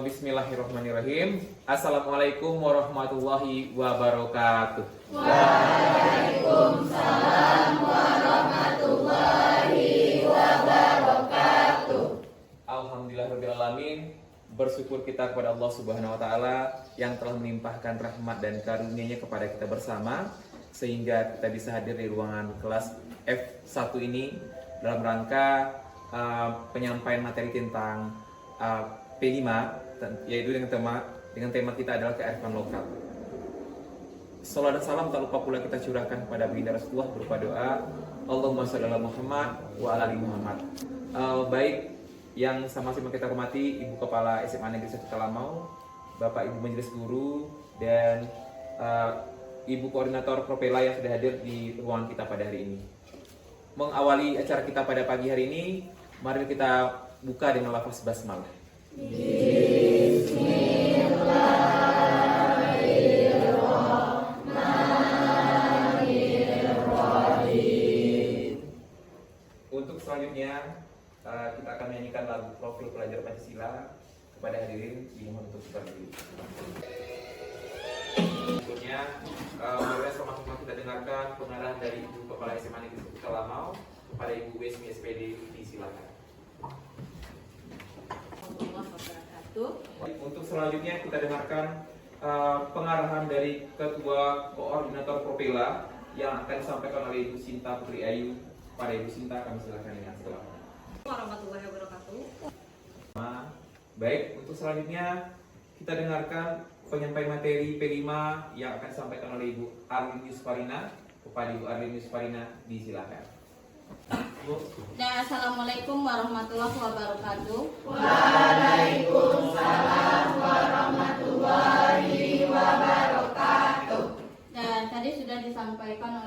Bismillahirrahmanirrahim. Assalamualaikum warahmatullahi wabarakatuh. Waalaikumsalam warahmatullahi wabarakatuh. Alhamdulillahirrahmanirrahim. Bersyukur kita kepada Allah Subhanahu wa Ta'ala yang telah melimpahkan rahmat dan karunia-Nya kepada kita bersama, sehingga kita bisa hadir di ruangan kelas F1 ini dalam rangka penyampaian materi tentang P5, yaitu dengan tema kita adalah kearifan lokal. Salam dan salam tak lupa pula kita curahkan kepada Baginda Rasulullah berupa doa Allahumma sholli ala Muhammad wa ala ali Muhammad. Baik yang sama-sama kita hormati Ibu Kepala SMA Negeri 1 Talamau, Bapak Ibu Majelis Guru, dan Ibu Koordinator Propela yang sudah hadir di ruangan kita pada hari ini. Mengawali acara kita pada pagi hari ini, mari kita buka dengan lafaz basmalah. Bismillahirrahmanirrahim. Untuk selanjutnya kita akan menyanyikan lagu Profil Pelajar Pancasila. Kepada hadirin dimohon untuk berdiri. Berikutnya, mari sama-sama kita dengarkan pengarahan dari Ibu Kepala SMA Negeri 1 Talamau kepada Ibu Wesmi SPD. Disilakan. Untuk selanjutnya kita dengarkan pengarahan dari Ketua Koordinator Propela yang akan disampaikan oleh Ibu Sinta Putri Ayu. Pada Ibu Sinta kami silakan dengan segala warahmatullahi wabarakatuh. Baik, untuk selanjutnya kita dengarkan penyampaian materi P5 yang akan disampaikan oleh Ibu Arlin Yusfarina. Kepada Ibu Arlin Yusfarina disilakan. Assalamualaikum warahmatullahi wabarakatuh. Waalaikumsalam warahmatullahi wabarakatuh. Dan tadi sudah disampaikan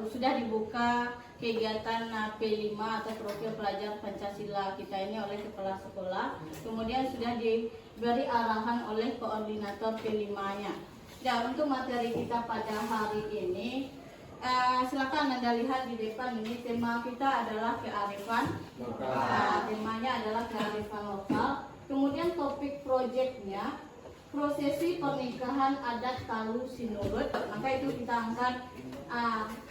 sudah dibuka kegiatan P5 atau Profil Pelajar Pancasila kita ini oleh kepala sekolah. Kemudian sudah diberi arahan oleh koordinator P5-nya. Dan untuk materi kita pada hari ini, silakan Anda lihat di depan ini, tema kita adalah kearifan lokal. Temanya adalah kearifan lokal. Kemudian topik proyeknya prosesi pernikahan adat Talu Sinurut. Maka itu kita angkat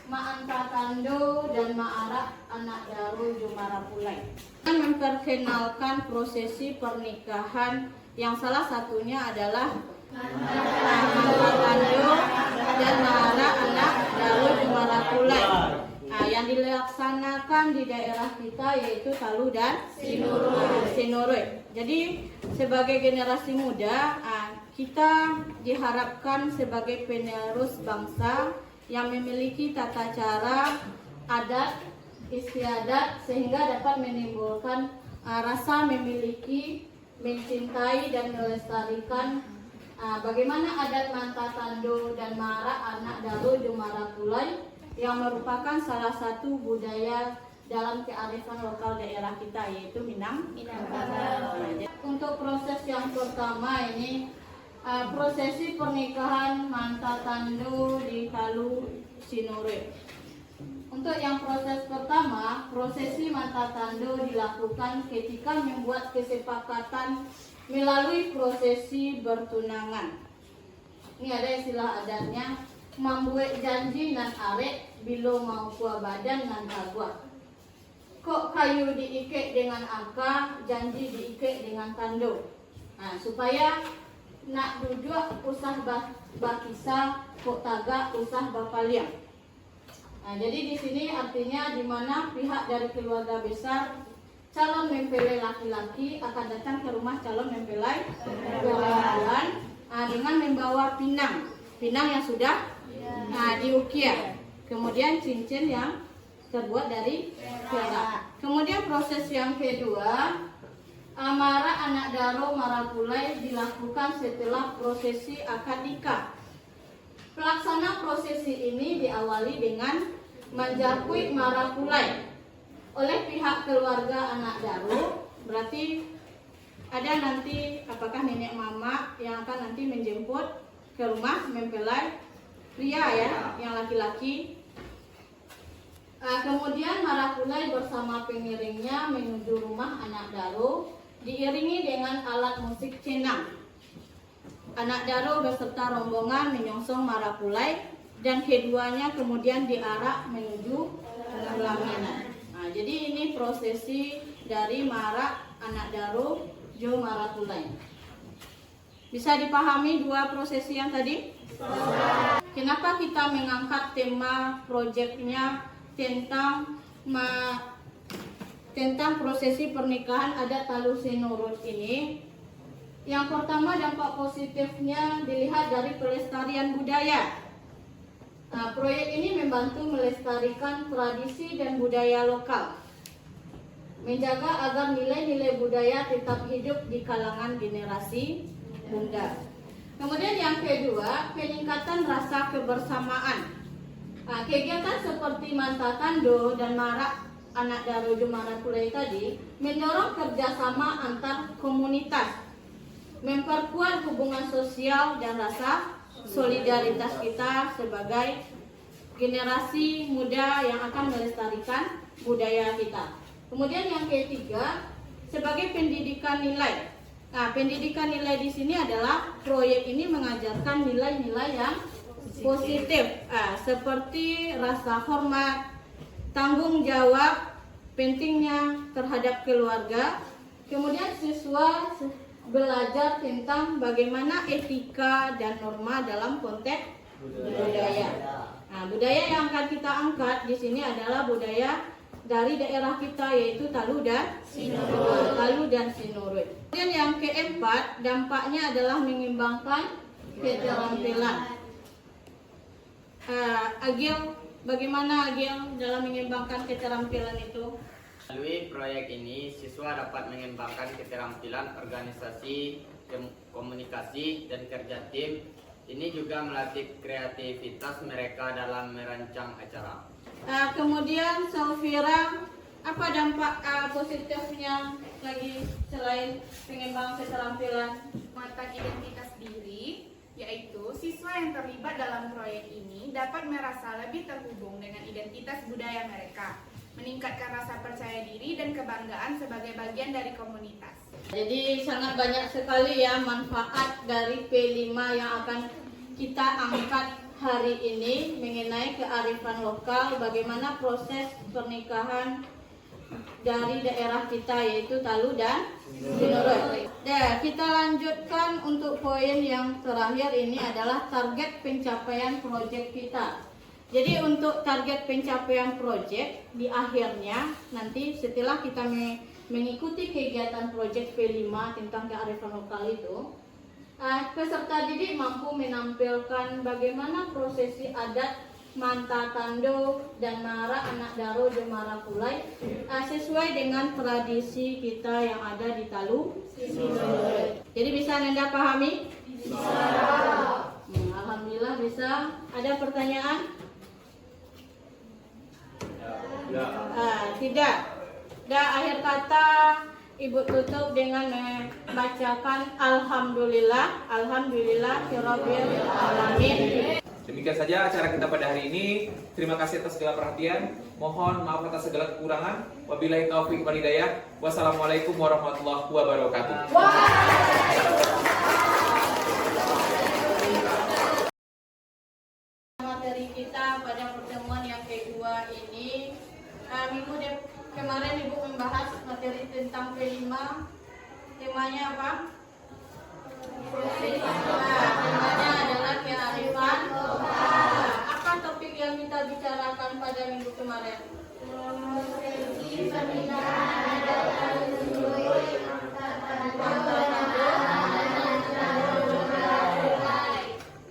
Ma'anta Tando dan Ma'ara Anak Daru Jumara Pulai. Memperkenalkan prosesi pernikahan yang salah satunya adalah Ma'anta Tando dan Ma'ara Anak Daru Jumara Pulai. Yang dilaksanakan di daerah kita yaitu Talu dan Sinurut. Jadi sebagai generasi muda, kita diharapkan sebagai penerus bangsa yang memiliki tata cara, adat, istiadat sehingga dapat menimbulkan rasa memiliki, mencintai dan melestarikan bagaimana adat Manta Tando dan Mara Anak Daru Jumara Pulai yang merupakan salah satu budaya dalam kearifan lokal daerah kita yaitu Minangkabau. Untuk proses yang pertama ini prosesi pernikahan Manta Tando di Talu Sinurut. Untuk yang proses pertama, prosesi Manta Tando dilakukan ketika membuat kesepakatan melalui prosesi bertunangan. Ini ada istilah adatnya, membuat janji nan arek bilo mau kuah badan nan tagua. Kok kayu diikat dengan angka, janji diikat dengan tando. Supaya nak duduk usah bakisa, kok tagak usah bapaliang. Jadi di sini artinya di mana pihak dari keluarga besar calon mempelai laki-laki akan datang ke rumah calon mempelai perempuan dengan membawa pinang yang sudah diukir. Kemudian cincin yang terbuat dari perak. Kemudian proses yang kedua, Amara Anak Daro Marapulai dilakukan setelah prosesi akad nikah. Pelaksana prosesi ini diawali dengan menjakui Marapulai oleh pihak keluarga Anak Daro. Berarti ada nanti apakah nenek mama yang akan nanti menjemput ke rumah mempelai pria ya, yang laki-laki. Kemudian Marapulai bersama pengiringnya menuju rumah Anak Daro diiringi dengan alat musik cenang. Anak daro beserta rombongan menyongsong Marapulai dan keduanya kemudian diarak menuju pelaminan. Nah, jadi ini prosesi dari Marak anak daro Jo Marapulai. Bisa dipahami dua prosesi yang tadi? Kenapa kita mengangkat tema proyeknya tentang prosesi pernikahan adat Talu Sinurut ini? Yang pertama, dampak positifnya dilihat dari pelestarian budaya. Nah, proyek ini membantu melestarikan tradisi dan budaya lokal, menjaga agar nilai-nilai budaya tetap hidup di kalangan generasi muda. Kemudian yang kedua, peningkatan rasa kebersamaan. Nah, kegiatan seperti Mantatando dan Marak anak daro Jo Marapulai tadi mendorong kerjasama antar komunitas, memperkuat hubungan sosial dan rasa solidaritas kita sebagai generasi muda yang akan melestarikan budaya kita. Kemudian yang ketiga, sebagai pendidikan nilai. Nah, pendidikan nilai di sini adalah proyek ini mengajarkan nilai-nilai yang positif, seperti rasa hormat, tanggung jawab, pentingnya terhadap keluarga. Kemudian siswa belajar tentang bagaimana etika dan norma dalam konteks budaya. Nah, budaya yang akan kita angkat di sini adalah budaya dari daerah kita, yaitu Talu dan Sinurut. Kemudian yang keempat, dampaknya adalah mengembangkan keterampilan. Agil, bagaimana Agil dalam mengembangkan keterampilan itu? Melalui proyek ini, siswa dapat mengembangkan keterampilan organisasi, komunikasi, dan kerja tim. Ini juga melatih kreativitas mereka dalam merancang acara. Kemudian Saufira, apa dampak positifnya lagi selain pengembangan keterampilan? Mata identitas diri, yaitu siswa yang terlibat dalam proyek ini dapat merasa lebih terhubung dengan identitas budaya mereka, meningkatkan rasa percaya diri dan kebanggaan sebagai bagian dari komunitas. Jadi sangat banyak sekali ya manfaat dari P5 yang akan kita angkat hari ini mengenai kearifan lokal, bagaimana proses pernikahan dari daerah kita, yaitu Talu dan Sinurut. Nah, kita lanjutkan untuk poin yang terakhir, ini adalah target pencapaian proyek kita. Jadi untuk target pencapaian proyek di akhirnya nanti setelah kita mengikuti kegiatan proyek P5 tentang kearifan lokal itu, peserta didik mampu menampilkan bagaimana prosesi adat Mantatando dan Marak anak daro Jo Marapulai sesuai dengan tradisi kita yang ada di Talu Sinurut. Jadi bisa Anda pahami? Bisa. Alhamdulillah bisa. Ada pertanyaan? Tidak. Dan akhir kata Ibu tutup dengan membacakan Alhamdulillah, Alhamdulillah Rabbil Alamin. Demikian saja acara kita pada hari ini. Terima kasih atas segala perhatian. Mohon maaf atas segala kekurangan. Wabillahi taufiq wal hidayah. Wassalamualaikum warahmatullahi wabarakatuh. Materi kita pada pertemuan yang kedua ini, minggu kemarin Ibu membahas materi tentang P5. Temanya apa? Temanya adalah kearifan lokal. Apa topik yang kita bicarakan pada minggu kemarin? Prosesi pernikahan adat Talu Sinurut.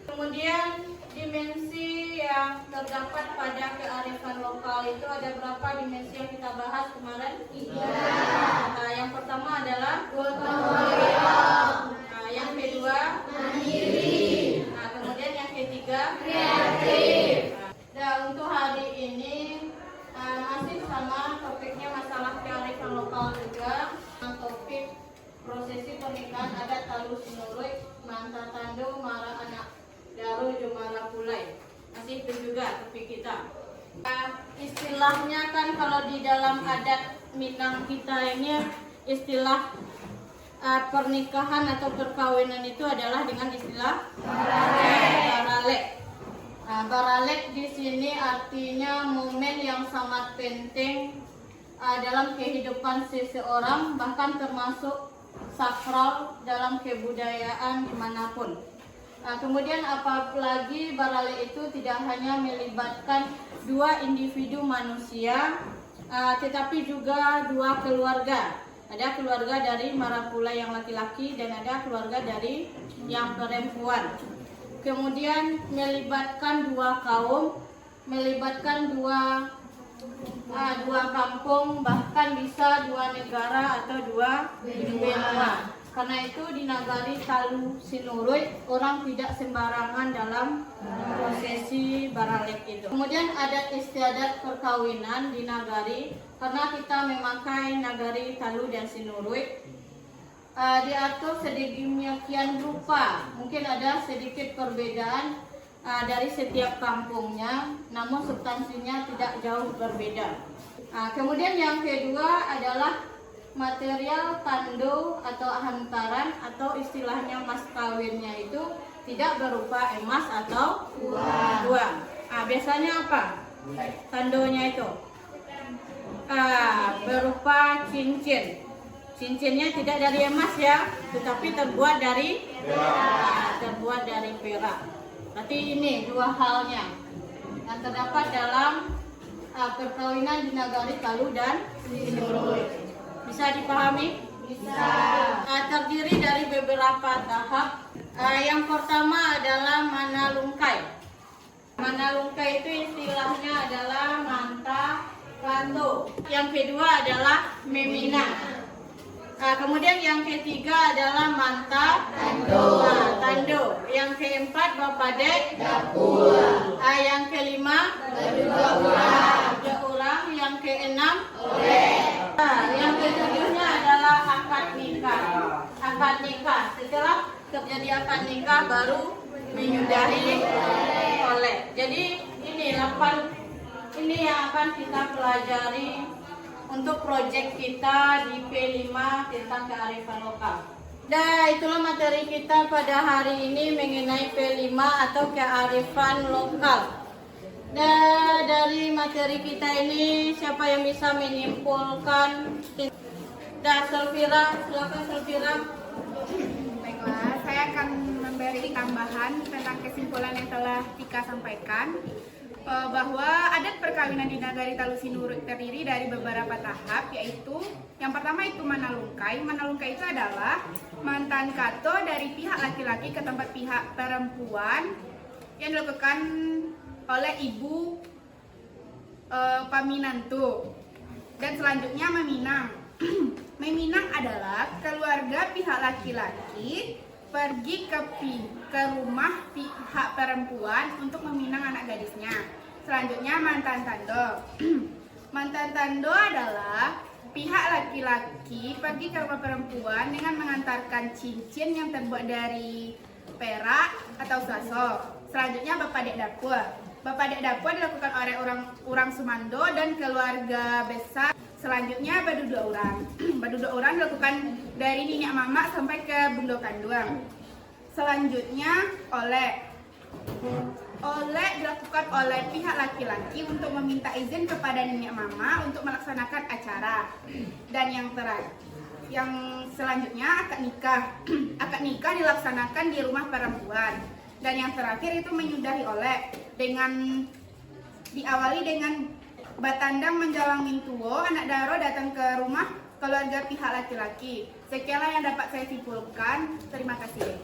Kemudian dimensi yang terdapat pada kearifan lokal itu ada berapa dimensi yang kita bahas kemarin? 3. Yang pertama adalah gotong royong. Yang kedua mandiri. Kemudian yang ketiga kreatif. Dan untuk hari ini masih sama topiknya masalah kearifan lokal juga. Topik prosesi pernikahan adat Talu Sinurut, Mantatando, Marak anak daro Jo Marapulai. Masih itu juga topik kita. Istilahnya kan kalau di dalam adat Minang kita ini istilah pernikahan atau perkawinan itu adalah dengan istilah baralek. Baralek di sini artinya momen yang sangat penting dalam kehidupan seseorang, bahkan termasuk sakral dalam kebudayaan dimanapun. Kemudian apalagi baralek itu tidak hanya melibatkan dua individu manusia, tetapi juga dua keluarga. Ada keluarga dari marapula yang laki-laki dan ada keluarga dari yang perempuan. Kemudian melibatkan dua kaum, melibatkan dua kampung, bahkan bisa dua negara atau dua benua. Karena itu di Nagari Talu Sinuruy orang tidak sembarangan dalam prosesi baralek itu. Kemudian adat istiadat perkawinan di Nagari, karena kita memakai Nagari Talu dan Sinuruy, diatur sedemikian rupa. Mungkin ada sedikit perbedaan dari setiap kampungnya, namun substansinya tidak jauh berbeda. Kemudian yang kedua adalah material tando atau hantaran, atau istilahnya mas kawinnya itu tidak berupa emas atau uang. Biasanya apa tandonya itu? Berupa cincin. Cincinnya tidak dari emas ya, tetapi terbuat dari perak. Berarti ini dua halnya yang terdapat dalam perkawinan di Nagari Talu dan Sinuruy. Bisa dipahami? Bisa. Terdiri dari beberapa tahap. Yang pertama adalah manalungkai. Manalungkai itu istilahnya adalah manta kanto. Yang kedua adalah meminang. Kemudian yang ketiga adalah manta tando. Yang keempat bapadek dapur. Yang kelima orang. Yang keenam yang ketujuhnya adalah akad nikah. Akad nikah. Setelah terjadi akad nikah baru menyudahi oleh. Jadi ini 8 ini yang akan kita pelajari untuk proyek kita di P5 tentang kearifan lokal. Nah, itulah materi kita pada hari ini mengenai P5 atau kearifan lokal. Nah, dari materi kita ini siapa yang bisa menyimpulkan? Selvira, silakan Selvira. Baiklah, saya akan memberi tambahan tentang kesimpulan yang telah Tika sampaikan, bahwa adat perkawinan di Nagari Talu Sinuruy terdiri dari beberapa tahap, yaitu yang pertama itu manalungkai. Manalungkai itu adalah mantan kato dari pihak laki-laki ke tempat pihak perempuan yang dilakukan oleh ibu paminantu. Dan selanjutnya meminang. Meminang adalah keluarga pihak laki-laki pergi ke rumah pihak perempuan untuk meminang anak gadisnya. Selanjutnya mantan tando. Mantan tando adalah pihak laki-laki pergi ke rumah perempuan dengan mengantarkan cincin yang terbuat dari perak atau saso. Selanjutnya bapadek dapur. Bapadek dapur dilakukan oleh orang Sumando dan keluarga besar. Selanjutnya badudo orang. Badudo orang dilakukan dari minyak mamak sampai ke bundo kandung. Selanjutnya oleh dilakukan oleh pihak laki-laki untuk meminta izin kepada nenek mama untuk melaksanakan acara. Dan yang selanjutnya akad nikah. Akad nikah dilaksanakan di rumah perempuan. Dan yang terakhir itu menyudahi oleh diawali dengan batandang menjalang mintuo, anak daro datang ke rumah keluarga pihak laki-laki. Sekianlah yang dapat saya simpulkan. Terima kasih.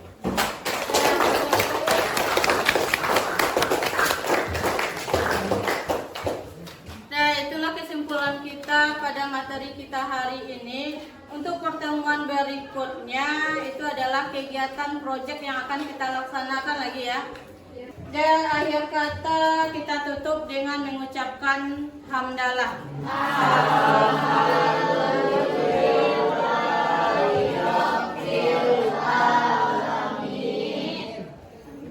Nah, itulah kesimpulan kita pada materi kita hari ini. Untuk pertemuan berikutnya itu adalah kegiatan proyek yang akan kita laksanakan lagi ya. Dan akhir kata kita tutup dengan mengucapkan hamdalah.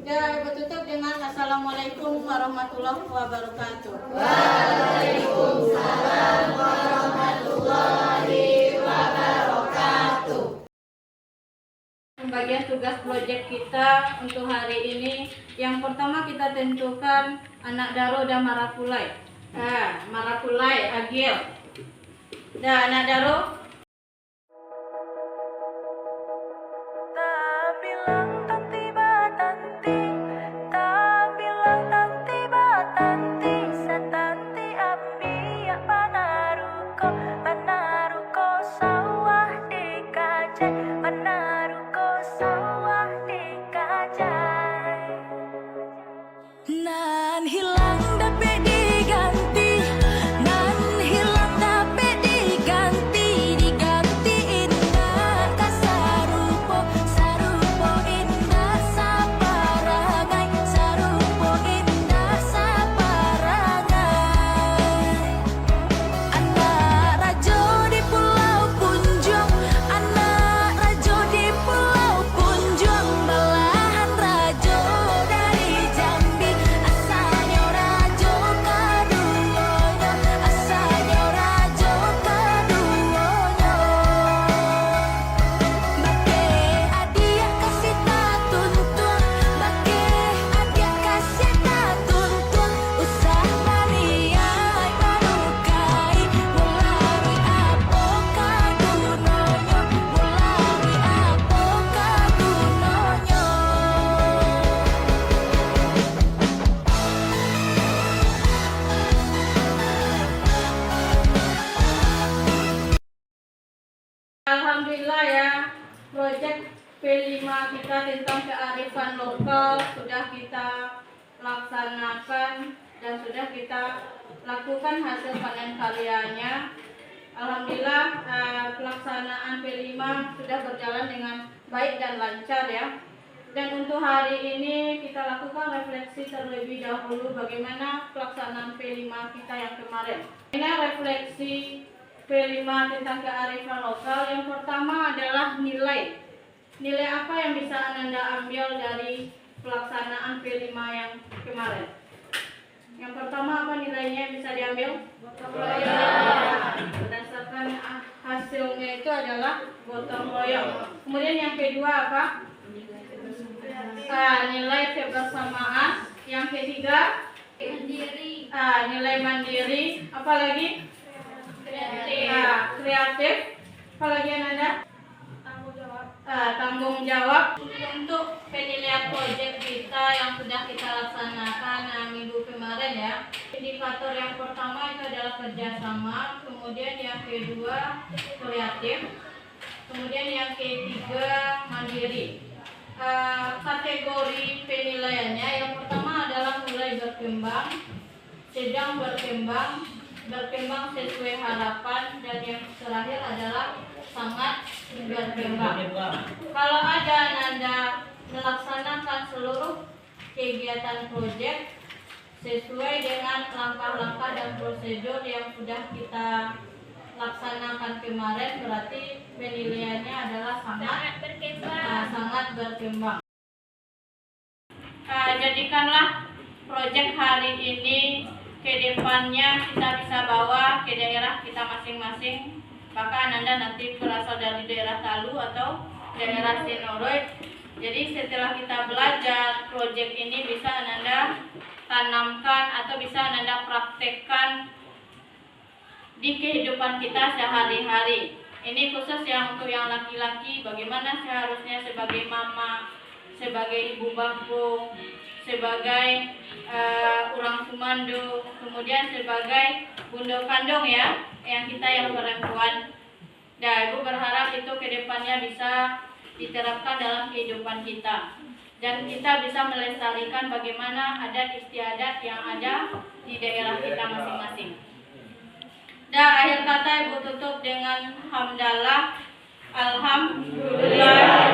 Dan bertutup dengan assalamualaikum warahmatullahi wabarakatuh. Waalaikumsalam warahmatullahi wabarakatuh. pembagian tugas proyek kita untuk hari ini. Yang pertama kita tentukan anak Daro dan Marakulai. Marakulai, Agil. Dah, anak Daro. Nan hilang dapat diganti, nan hilang dapat diganti, digantiin nak sarupo, sarupo indah saparangai, sarupo indah saparangai. Anak rajo di Pulau Punjong, anak rajo di Pulau Punjong, belahan rajo dari Jambi, asalnya rajo kaduonyo, asalnya rajo kaduonyo. Bake adia kasih tak tuntun, bake adia kasih tak tuntun, usah maniai manukai, melalui apa kadunonyo, melalui apa kadunonyo. Alhamdulillah ya, proyek P5 kita tentang kearifan lokal sudah kita laksanakan dan sudah kita lakukan hasil panen karyanya. Alhamdulillah pelaksanaan P5 sudah berjalan dengan baik dan lancar ya. Dan untuk hari ini kita lakukan refleksi terlebih dahulu bagaimana pelaksanaan P5 kita yang kemarin. Ini refleksi P5 tentang kearifan lokal. Yang pertama adalah nilai. Nilai apa yang bisa Ananda ambil dari pelaksanaan P5 yang kemarin? Yang pertama apa nilainya yang bisa diambil? Berdasarkan hasilnya itu adalah gotong royong. Kemudian yang kedua apa? Nilai kebersamaan. Yang ketiga mandiri. Nilai mandiri. Apa lagi? Kreatif. Apa lagi Ananda? Tanggung jawab. Untuk penilaian proyek kita yang sudah kita laksanakan minggu kemarin ya. Indikator yang pertama itu adalah kerjasama, kemudian yang kedua kreatif, kemudian yang ketiga mandiri. Kategori penilaiannya yang pertama adalah mulai berkembang, sedang berkembang, berkembang sesuai harapan, dan yang terakhir adalah sangat berkembang. Kalau ada Ananda melaksanakan seluruh kegiatan proyek sesuai dengan langkah-langkah dan prosedur yang sudah kita laksanakan kemarin, berarti penilaiannya adalah sangat berkembang. Jadikanlah proyek hari ini ke depannya kita bisa bawa ke daerah kita masing-masing. Maka Ananda nanti berasal dari daerah Talu atau daerah Sinoroy. Jadi setelah kita belajar proyek ini bisa Ananda tanamkan atau bisa Ananda praktekkan di kehidupan kita sehari-hari. Ini khusus yang untuk yang laki-laki, bagaimana seharusnya sebagai mama, sebagai ibu bangku, sebagai orang sumando, kemudian sebagai bunda kandung ya, yang kita yang perempuan. Dan Ibu berharap itu kedepannya bisa diterapkan dalam kehidupan kita, dan kita bisa melestarikan bagaimana adat istiadat yang ada di daerah kita masing-masing. Dan akhir kata Ibu tutup dengan hamdalah. Alhamdulillah.